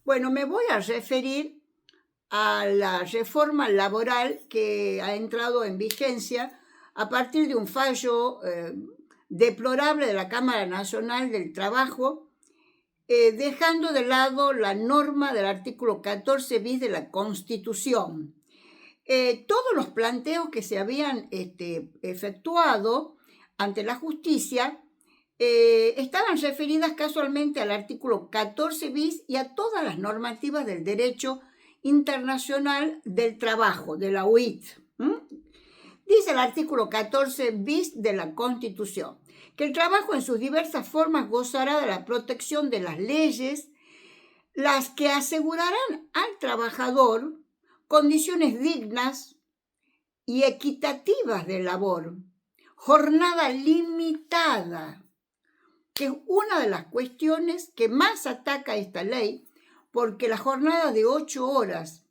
Bueno, me voy a referir a la reforma laboral que ha entrado en vigencia a partir de un fallo deplorable de la Cámara Nacional del Trabajo, dejando de lado la norma del artículo 14 bis de la Constitución. Todos los planteos que se habían efectuado ante la justicia estaban referidas casualmente al artículo 14 bis y a todas las normativas del derecho internacional del trabajo, de la OIT. Dice el artículo 14 bis de la Constitución que el trabajo en sus diversas formas gozará de la protección de las leyes, las que asegurarán al trabajador condiciones dignas y equitativas de labor, jornada limitada, que es una de las cuestiones que más ataca esta ley, porque las jornadas de 8 horas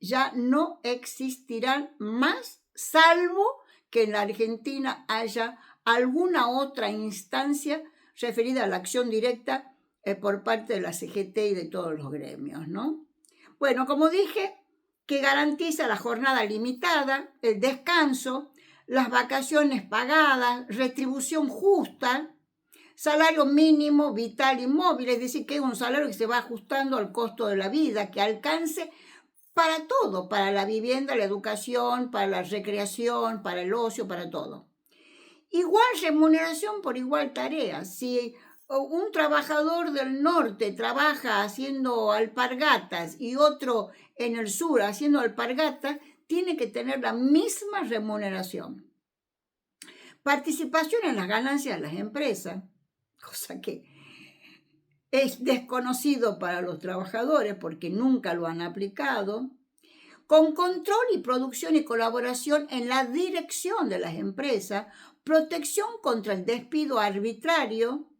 ya no existirán más, salvo que en la Argentina haya alguna otra instancia referida a la acción directa por parte de la CGT y de todos los gremios, ¿no? Bueno, como dije, que garantiza la jornada limitada, el descanso, las vacaciones pagadas, retribución justa, salario mínimo vital y móvil, es decir, que es un salario que se va ajustando al costo de la vida, que alcance para todo, para la vivienda, la educación, para la recreación, para el ocio, para todo. Igual remuneración por igual tarea. Si un trabajador del norte trabaja haciendo alpargatas y otro en el sur haciendo alpargatas, tiene que tener la misma remuneración. Participación en las ganancias de las empresas, cosa que es desconocido para los trabajadores porque nunca lo han aplicado, con control y producción y colaboración en la dirección de las empresas, protección contra el despido arbitrario,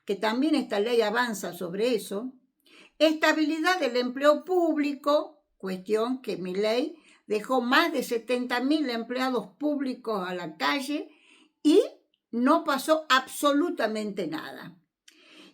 que también esta ley avanza sobre eso, estabilidad del empleo público, cuestión que mi ley dejó más de 70.000 empleados públicos a la calle y no pasó absolutamente nada.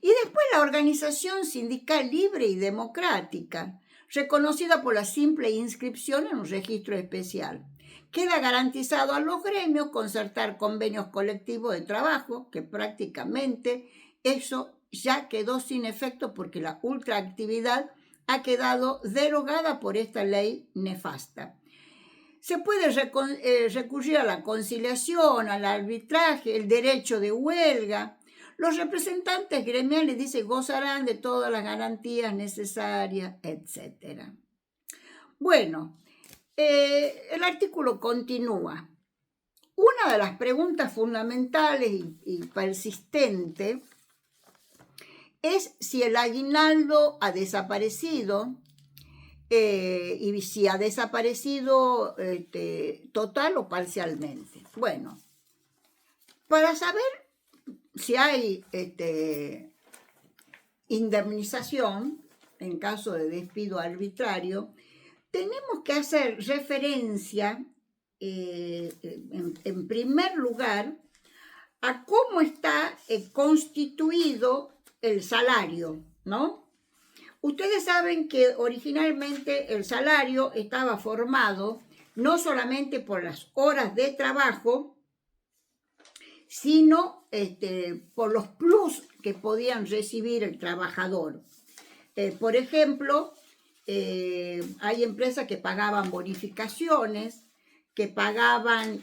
Y después la organización sindical libre y democrática, reconocida por la simple inscripción en un registro especial. Queda garantizado a los gremios concertar convenios colectivos de trabajo, que prácticamente eso ya quedó sin efecto porque la ultraactividad ha quedado derogada por esta ley nefasta. Se puede recurrir a la conciliación, al arbitraje, el derecho de huelga. Los representantes gremiales, dice, gozarán de todas las garantías necesarias, etc. Bueno, el artículo continúa. Una de las preguntas fundamentales y persistentes es si el aguinaldo ha desaparecido y si ha desaparecido total o parcialmente. Bueno, para saber si hay indemnización en caso de despido arbitrario, tenemos que hacer referencia, en primer lugar, a cómo está constituido el salario, ¿no? Ustedes saben que originalmente el salario estaba formado no solamente por las horas de trabajo, sino por los plus que podían recibir el trabajador. Por ejemplo, hay empresas que pagaban bonificaciones, que pagaban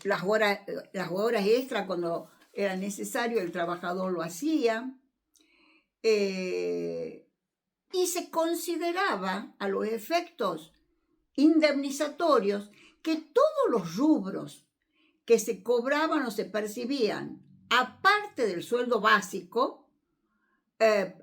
las horas extra cuando era necesario, el trabajador lo hacía. Y se consideraba a los efectos indemnizatorios que todos los rubros que se cobraban o se percibían aparte del sueldo básico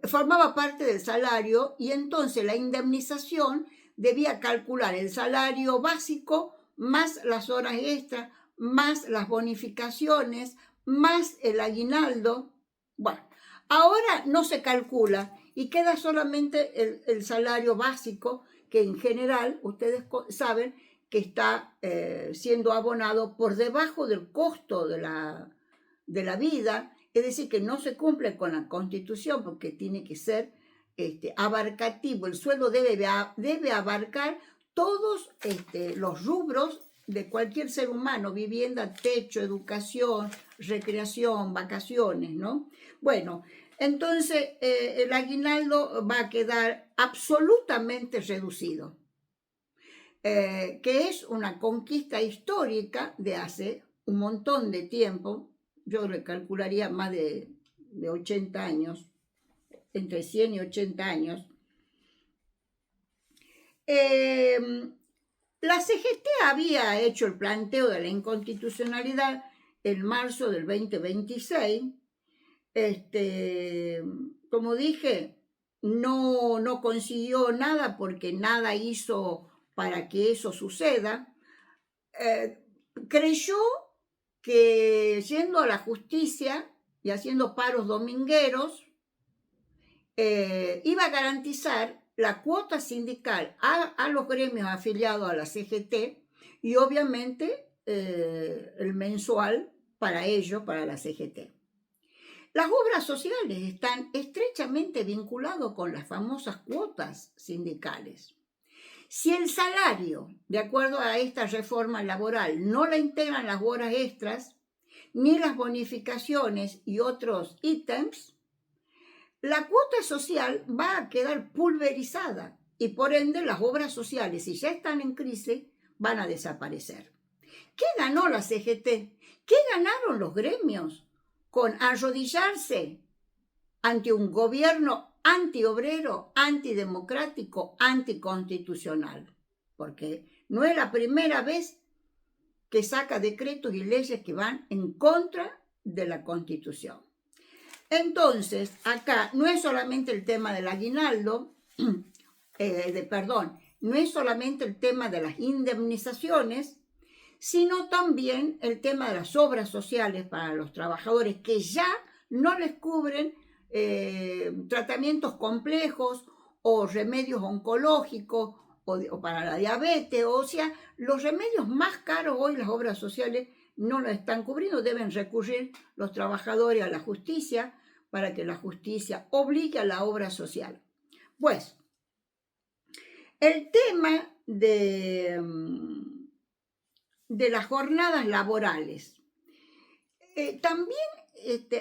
formaba parte del salario, y entonces la indemnización debía calcular el salario básico más las horas extras, más las bonificaciones, más el aguinaldo. Bueno, ahora no se calcula y queda solamente el salario básico, que en general ustedes saben que está siendo abonado por debajo del costo de la vida, es decir, que no se cumple con la Constitución porque tiene que ser abarcativo. El sueldo debe abarcar todos los rubros de cualquier ser humano: vivienda, techo, educación, recreación, vacaciones, ¿no? Bueno, entonces el aguinaldo va a quedar absolutamente reducido, que es una conquista histórica de hace un montón de tiempo. Yo le calcularía más de 80 años, entre 100 y 80 años. La CGT había hecho el planteo de la inconstitucionalidad en marzo del 2026. Como dije, no consiguió nada porque nada hizo para que eso suceda. Creyó que yendo a la justicia y haciendo paros domingueros, iba a garantizar la cuota sindical a los gremios afiliados a la CGT y obviamente el mensual para ellos, para la CGT. Las obras sociales están estrechamente vinculadas con las famosas cuotas sindicales. Si el salario, de acuerdo a esta reforma laboral, no la integran las horas extras, ni las bonificaciones y otros ítems, la cuota social va a quedar pulverizada y por ende las obras sociales, si ya están en crisis, van a desaparecer. ¿Qué ganó la CGT? ¿Qué ganaron los gremios con arrodillarse ante un gobierno antiobrero, antidemocrático, anticonstitucional? Porque no es la primera vez que saca decretos y leyes que van en contra de la Constitución. Entonces, acá no es solamente el tema del aguinaldo, no es solamente el tema de las indemnizaciones, sino también el tema de las obras sociales para los trabajadores que ya no les cubren tratamientos complejos o remedios oncológicos o para la diabetes. O sea, los remedios más caros hoy las obras sociales no lo están cubriendo. Deben recurrir los trabajadores a la justicia para que la justicia obligue a la obra social. Pues, el tema de las jornadas laborales. También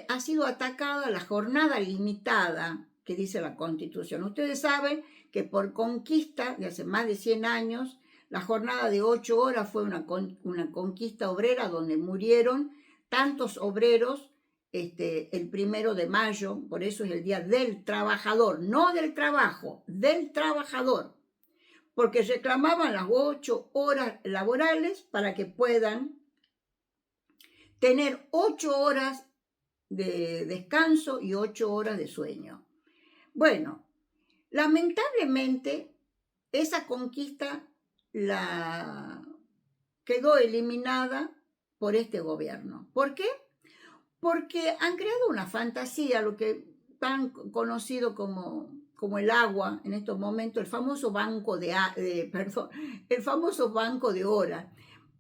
ha sido atacada la jornada limitada que dice la Constitución. Ustedes saben que por conquista de hace más de 100 años, la jornada de 8 horas fue una conquista obrera donde murieron tantos obreros el 1 de mayo, por eso es el Día del Trabajador, no del trabajo, del trabajador, porque reclamaban las 8 horas laborales para que puedan tener 8 horas de descanso y 8 horas de sueño. Bueno, lamentablemente esa conquista quedó eliminada por este gobierno. ¿Por qué? Porque han creado una fantasía, lo que tan conocido como el agua en estos momentos, el famoso banco el famoso banco de horas.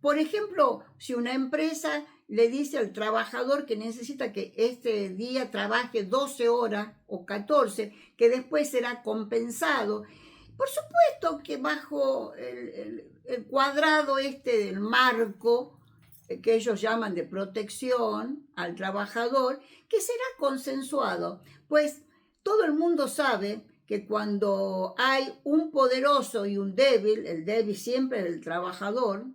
Por ejemplo, si una empresa le dice al trabajador que necesita que este día trabaje 12 horas o 14, que después será compensado, por supuesto que bajo el cuadrado del marco que ellos llaman de protección al trabajador, que será consensuado, pues todo el mundo sabe que cuando hay un poderoso y un débil, el débil siempre es el trabajador,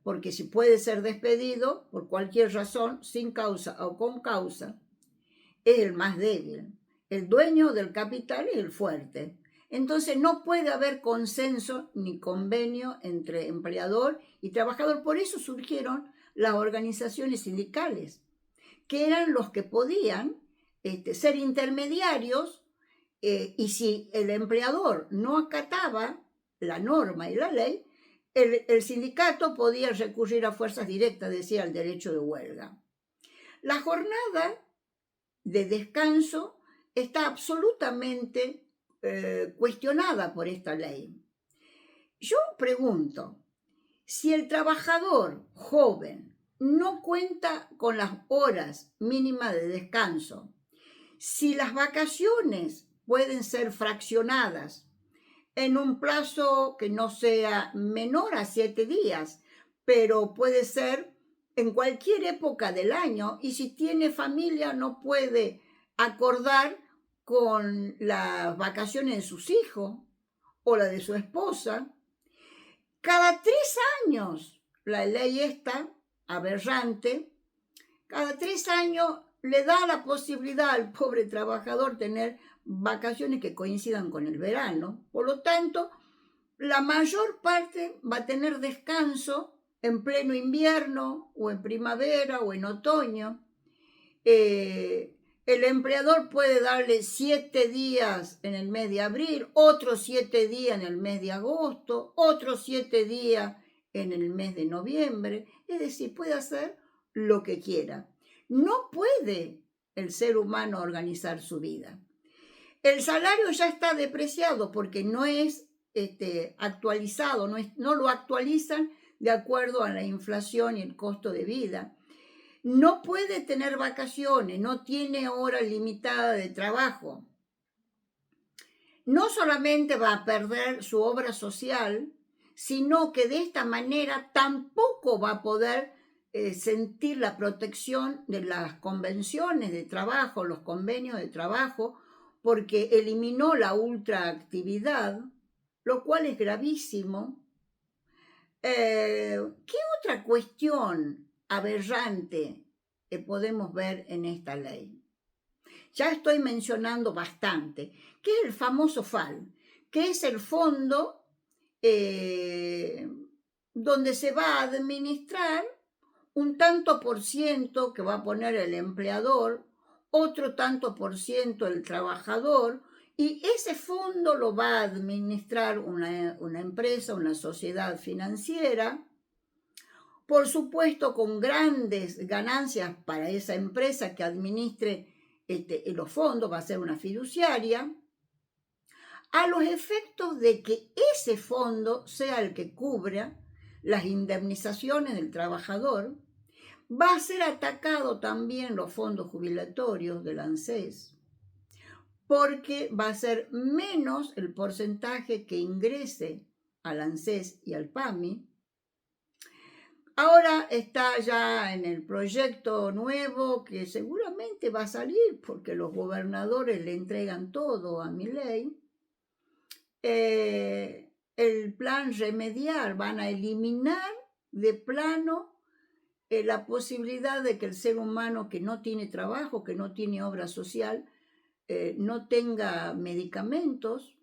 porque si puede ser despedido por cualquier razón, sin causa o con causa, es el más débil. El dueño del capital es el fuerte. Entonces no puede haber consenso ni convenio entre empleador y trabajador. Por eso surgieron las organizaciones sindicales, que eran los que podían ser intermediarios, y si el empleador no acataba la norma y la ley, el sindicato podía recurrir a fuerzas directas, decía, al derecho de huelga. La jornada de descanso está absolutamente cuestionada por esta ley. Yo pregunto, si el trabajador joven no cuenta con las horas mínimas de descanso. Si las vacaciones pueden ser fraccionadas en un plazo que no sea menor a 7 días, pero puede ser en cualquier época del año, y si tiene familia no puede acordar con las vacaciones de sus hijos o la de su esposa. Cada 3 años, la ley esta, aberrante, cada 3 años le da la posibilidad al pobre trabajador tener vacaciones que coincidan con el verano. Por lo tanto, la mayor parte va a tener descanso en pleno invierno o en primavera o en otoño. El empleador puede darle 7 días en el mes de abril, otros 7 días en el mes de agosto, otros 7 días en el mes de noviembre. Es decir, puede hacer lo que quiera. No puede el ser humano organizar su vida. El salario ya está depreciado porque no es actualizado, no lo actualizan de acuerdo a la inflación y el costo de vida. No puede tener vacaciones, no tiene hora limitada de trabajo. No solamente va a perder su obra social, sino que de esta manera tampoco va a poder sentir la protección de las convenciones de trabajo, los convenios de trabajo, porque eliminó la ultraactividad, lo cual es gravísimo. ¿Qué otra cuestión aberrante podemos ver en esta ley? Ya estoy mencionando bastante, que es el famoso FAL, que es el fondo donde se va a administrar un tanto por ciento que va a poner el empleador, otro tanto por ciento el trabajador, y ese fondo lo va a administrar una empresa, una sociedad financiera, por supuesto con grandes ganancias para esa empresa que administre los fondos, va a ser una fiduciaria, a los efectos de que ese fondo sea el que cubra las indemnizaciones del trabajador. Va a ser atacado también los fondos jubilatorios del ANSES, porque va a ser menos el porcentaje que ingrese al ANSES y al PAMI. Ahora está ya en el proyecto nuevo que seguramente va a salir porque los gobernadores le entregan todo a Milei. El plan remediar, van a eliminar de plano la posibilidad de que el ser humano que no tiene trabajo, que no tiene obra social, no tenga medicamentos,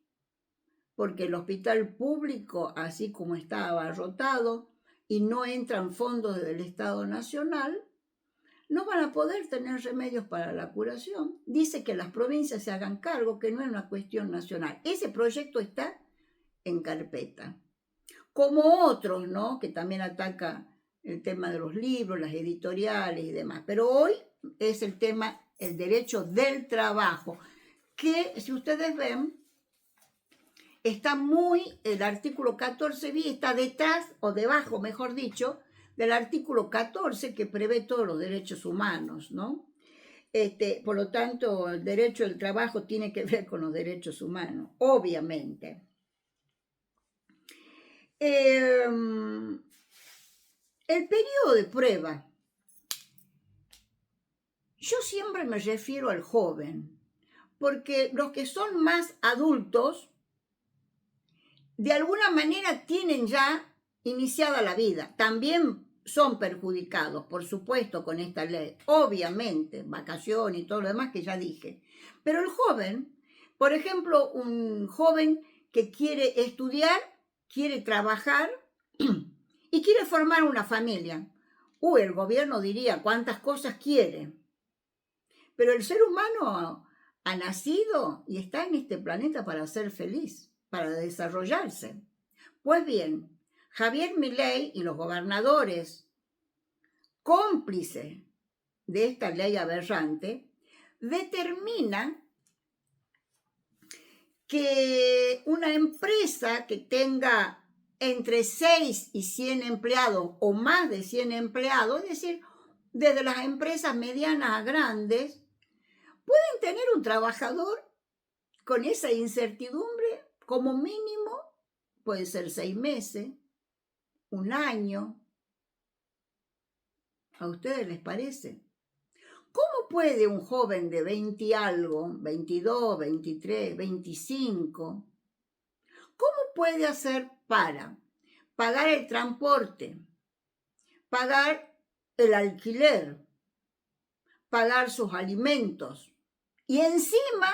porque el hospital público, así como está abarrotado y no entran fondos del Estado Nacional, no van a poder tener remedios para la curación. Dice que las provincias se hagan cargo, que no es una cuestión nacional. Ese proyecto está en carpeta. Como otros, ¿no? Que también ataca el tema de los libros, las editoriales y demás. Pero hoy es el tema, el derecho del trabajo, que si ustedes ven, está el artículo 14 bis está detrás, o debajo, mejor dicho, del artículo 14 que prevé todos los derechos humanos, ¿no? Por lo tanto, el derecho del trabajo tiene que ver con los derechos humanos, obviamente. El periodo de prueba. Yo siempre me refiero al joven, porque los que son más adultos, de alguna manera tienen ya iniciada la vida. También son perjudicados, por supuesto, con esta ley. Obviamente, vacación y todo lo demás que ya dije. Pero el joven, por ejemplo, un joven que quiere estudiar, quiere trabajar y quiere formar una familia. El gobierno diría cuántas cosas quiere. Pero el ser humano ha nacido y está en este planeta para ser feliz, para desarrollarse. Pues bien, Javier Milei y los gobernadores cómplices de esta ley aberrante determinan que una empresa que tenga entre 6 y 100 empleados o más de 100 empleados, es decir, desde las empresas medianas a grandes, pueden tener un trabajador con esa incertidumbre como mínimo, puede ser 6 meses, un año. ¿A ustedes les parece? ¿Cómo puede un joven de 20 y algo, 22, 23, 25, cómo puede hacer para pagar el transporte, pagar el alquiler, pagar sus alimentos y encima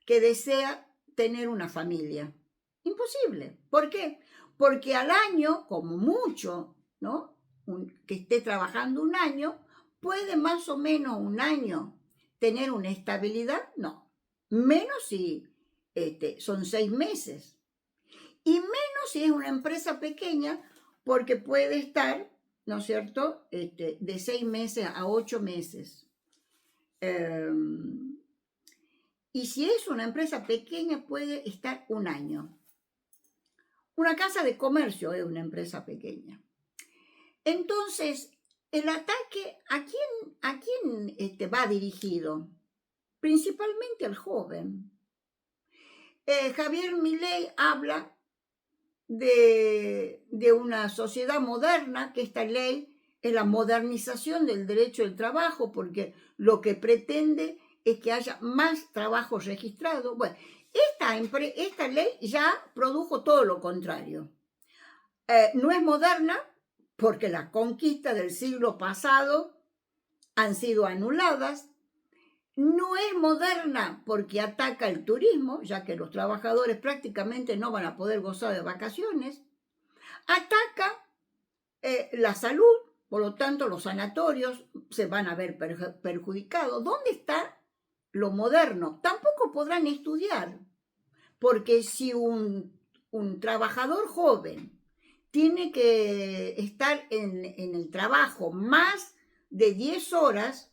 que desea tener una familia? Imposible. ¿Por qué? Porque al año, como mucho, ¿no? Que esté trabajando un año, ¿puede más o menos un año tener una estabilidad? No. Menos si son 6 meses. Y menos si es una empresa pequeña, porque puede estar, ¿no es cierto?, de 6 meses a 8 meses. Y si es una empresa pequeña, puede estar un año. Una casa de comercio es una empresa pequeña. Entonces, el ataque, ¿a quién va dirigido? Principalmente al joven. Javier Milei habla de una sociedad moderna, que esta ley es la modernización del derecho del trabajo, porque lo que pretende es que haya más trabajo registrado. Bueno, esta ley ya produjo todo lo contrario. No es moderna porque las conquistas del siglo pasado han sido anuladas. No es moderna porque ataca el turismo, ya que los trabajadores prácticamente no van a poder gozar de vacaciones. Ataca la salud, por lo tanto los sanatorios se van a ver perjudicados. ¿Dónde está lo moderno? Tampoco podrán estudiar, porque si un trabajador joven tiene que estar en el trabajo más de 10 horas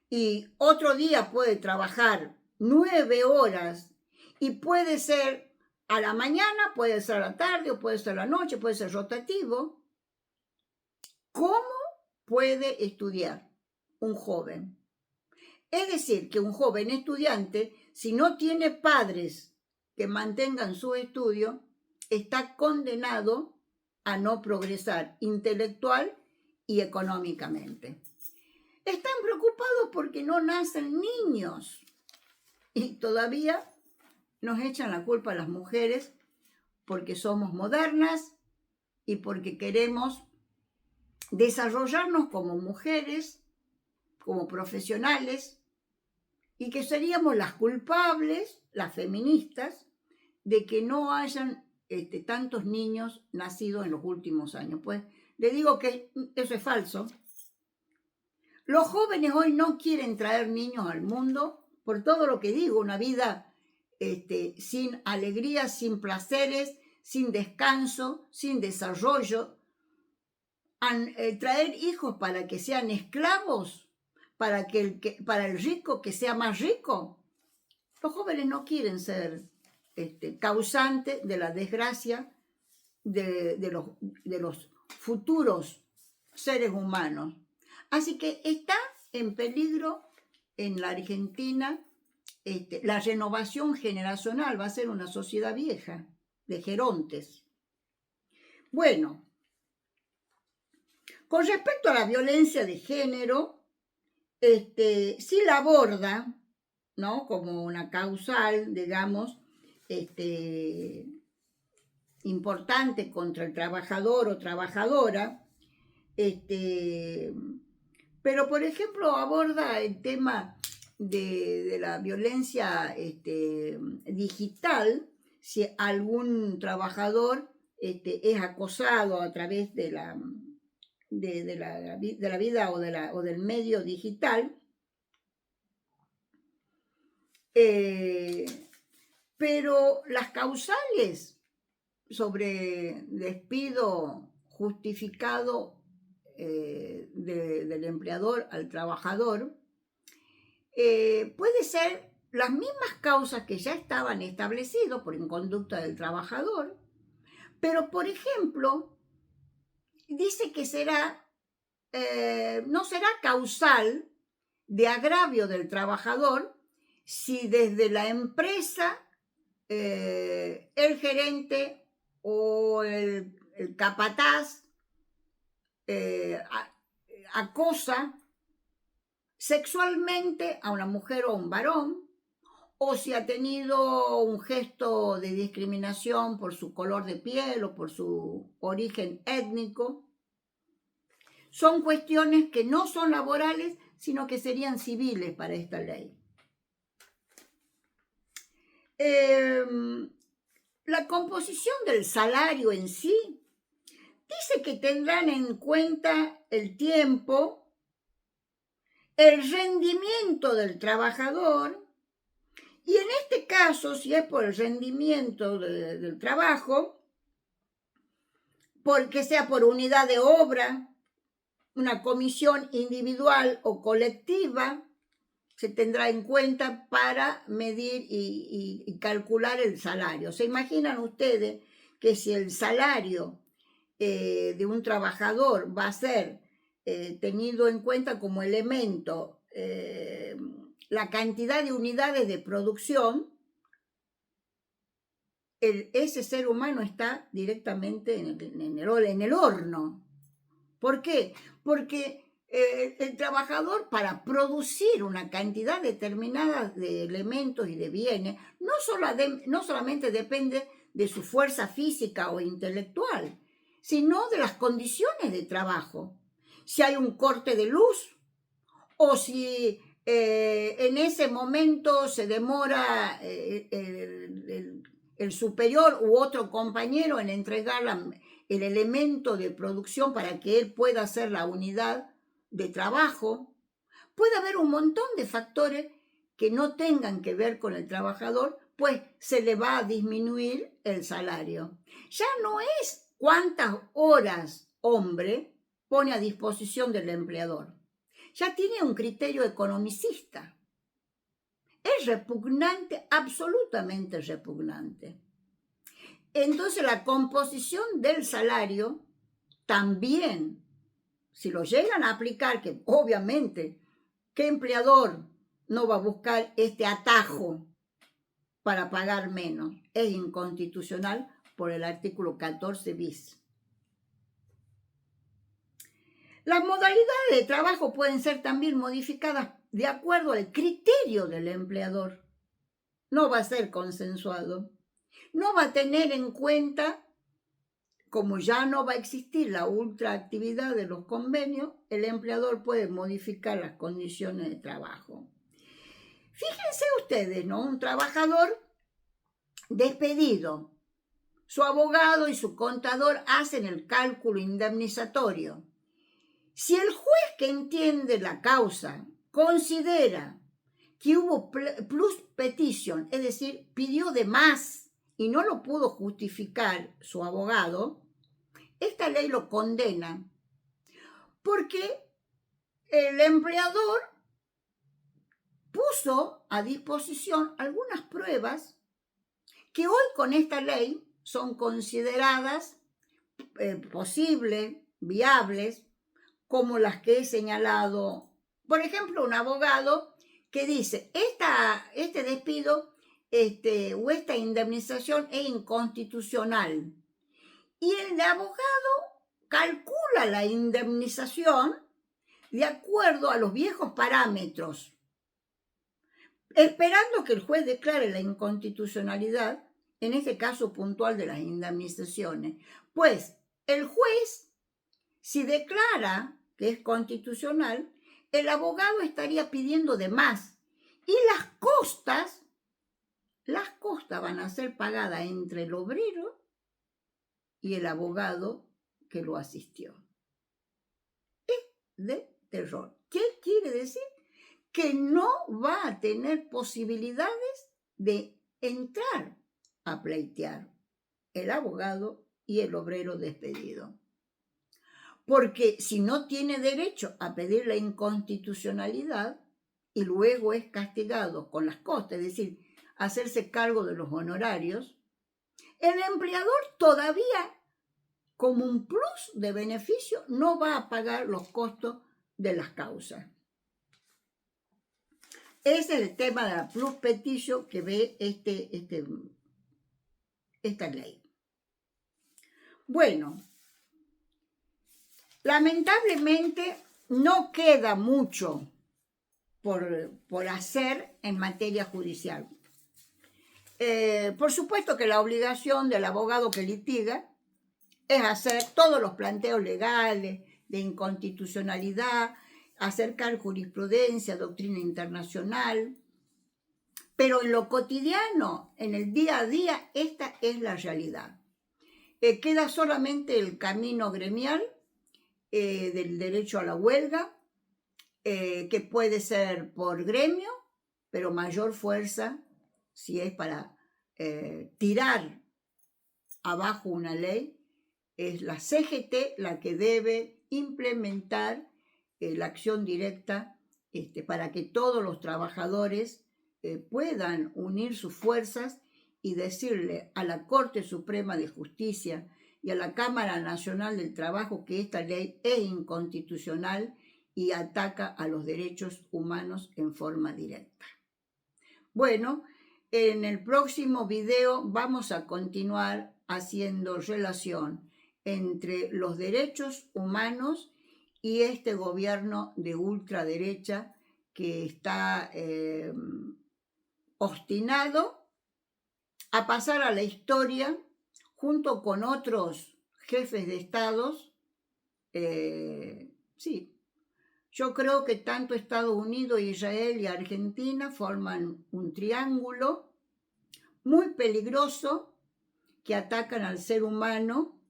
y otro día puede trabajar 9 horas y puede ser a la mañana, puede ser a la tarde o puede ser a la noche, puede ser rotativo, ¿cómo puede estudiar un joven? Es decir, que un joven estudiante, si no tiene padres que mantengan su estudio, está condenado a no progresar intelectual y económicamente. Están preocupados porque no nacen niños y todavía nos echan la culpa a las mujeres porque somos modernas y porque queremos desarrollarnos como mujeres, como profesionales, y que seríamos las culpables, las feministas, de que no hayan tantos niños nacidos en los últimos años. Pues le digo que eso es falso. Los jóvenes hoy no quieren traer niños al mundo por todo lo que digo, una vida sin alegría, sin placeres, sin descanso, sin desarrollo. Traer hijos para que sean esclavos, para el rico que sea más rico. Los jóvenes no quieren ser causantes de la desgracia de los futuros seres humanos. Así que está en peligro en la Argentina la renovación generacional. Va a ser una sociedad vieja, de gerontes. Bueno, con respecto a la violencia de género, sí la aborda, ¿no?, como una causal, digamos, importante contra el trabajador o trabajadora, pero por ejemplo aborda el tema de la violencia digital, si algún trabajador es acosado a través de la vida o del medio digital, pero las causales sobre despido justificado del empleador al trabajador puede ser las mismas causas que ya estaban establecidas por inconducta del trabajador, Pero, por ejemplo, dice que no será causal de agravio del trabajador si desde la empresa el gerente o el capataz acosa sexualmente a una mujer o a un varón, o si ha tenido un gesto de discriminación por su color de piel o por su origen étnico. Son cuestiones que no son laborales, sino que serían civiles para esta ley. La composición del salario en sí dice que tendrán en cuenta el tiempo, el rendimiento del trabajador, y en este caso, si es por el rendimiento del trabajo, porque sea por unidad de obra, una comisión individual o colectiva, se tendrá en cuenta para medir y calcular el salario. ¿Se imaginan ustedes que si el salario de un trabajador va a ser tenido en cuenta como elemento la cantidad de unidades de producción, ese ser humano está directamente en el horno? ¿Por qué? Porque el trabajador, para producir una cantidad determinada de elementos y de bienes, no solamente depende de su fuerza física o intelectual, sino de las condiciones de trabajo. Si hay un corte de luz, o si en ese momento se demora el superior u otro compañero en entregar el elemento de producción para que él pueda hacer la unidad de trabajo. Puede haber un montón de factores que no tengan que ver con el trabajador, pues se le va a disminuir el salario. Ya no es cuántas horas hombre pone a disposición del empleador. Ya tiene un criterio economicista. Es repugnante, absolutamente repugnante. Entonces la composición del salario también, si lo llegan a aplicar, que obviamente, ¿qué empleador no va a buscar este atajo para pagar menos? Es inconstitucional por el artículo 14 bis. Las modalidades de trabajo pueden ser también modificadas de acuerdo al criterio del empleador. No va a ser consensuado. No va a tener en cuenta, como ya no va a existir la ultraactividad de los convenios, el empleador puede modificar las condiciones de trabajo. Fíjense ustedes, ¿no? Un trabajador despedido. Su abogado y su contador hacen el cálculo indemnizatorio. Si el juez que entiende la causa considera que hubo plus petition, es decir, pidió de más y no lo pudo justificar su abogado, esta ley lo condena porque el empleador puso a disposición algunas pruebas que hoy con esta ley son consideradas posibles, viables, como las que he señalado. Por ejemplo, un abogado que dice, este despido o esta indemnización es inconstitucional. Y el abogado calcula la indemnización de acuerdo a los viejos parámetros, esperando que el juez declare la inconstitucionalidad, en este caso puntual de las indemnizaciones. Pues el juez, si declara que es constitucional, el abogado estaría pidiendo de más. Y las costas van a ser pagadas entre el obrero y el abogado que lo asistió. Es de terror. ¿Qué quiere decir? Que no va a tener posibilidades de entrar a pleitear el abogado y el obrero despedido. Porque si no tiene derecho a pedir la inconstitucionalidad y luego es castigado con las costas, es decir, hacerse cargo de los honorarios, el empleador todavía, como un plus de beneficio, no va a pagar los costos de las causas. Ese es el tema de la plus peticio que ve esta ley. Bueno, lamentablemente no queda mucho por hacer en materia judicial. Por supuesto que la obligación del abogado que litiga es hacer todos los planteos legales de inconstitucionalidad, acercar jurisprudencia, doctrina internacional, pero en lo cotidiano, en el día a día, esta es la realidad. Queda solamente el camino gremial del derecho a la huelga, que puede ser por gremio, pero mayor fuerza si es para tirar abajo una ley, es la CGT la que debe implementar la acción directa para que todos los trabajadores puedan unir sus fuerzas y decirle a la Corte Suprema de Justicia y a la Cámara Nacional del Trabajo que esta ley es inconstitucional y ataca a los derechos humanos en forma directa. Bueno, en el próximo video vamos a continuar haciendo relación entre los derechos humanos y este gobierno de ultraderecha que está obstinado a pasar a la historia junto con otros jefes de estados. Sí, yo creo que tanto Estados Unidos, Israel y Argentina forman un triángulo muy peligroso que atacan al ser humano,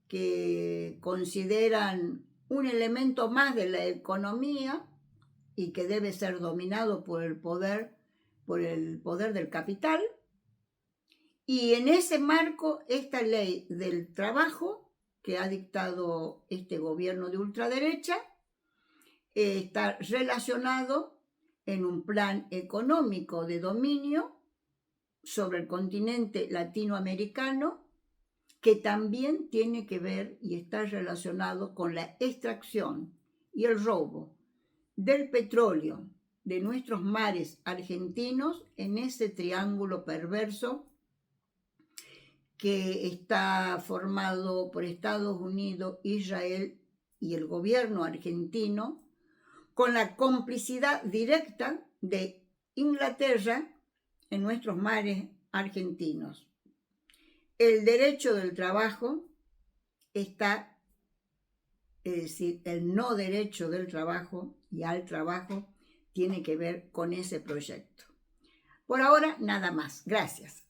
que consideran un elemento más de la economía y que debe ser dominado por el poder del capital. Y en ese marco, esta ley del trabajo que ha dictado este gobierno de ultraderecha está relacionado en un plan económico de dominio sobre el continente latinoamericano, que también tiene que ver y está relacionado con la extracción y el robo del petróleo de nuestros mares argentinos en ese triángulo perverso que está formado por Estados Unidos, Israel y el gobierno argentino, con la complicidad directa de Inglaterra en nuestros mares argentinos. El derecho del trabajo está, es decir, el no derecho del trabajo y al trabajo tiene que ver con ese proyecto. Por ahora, nada más. Gracias.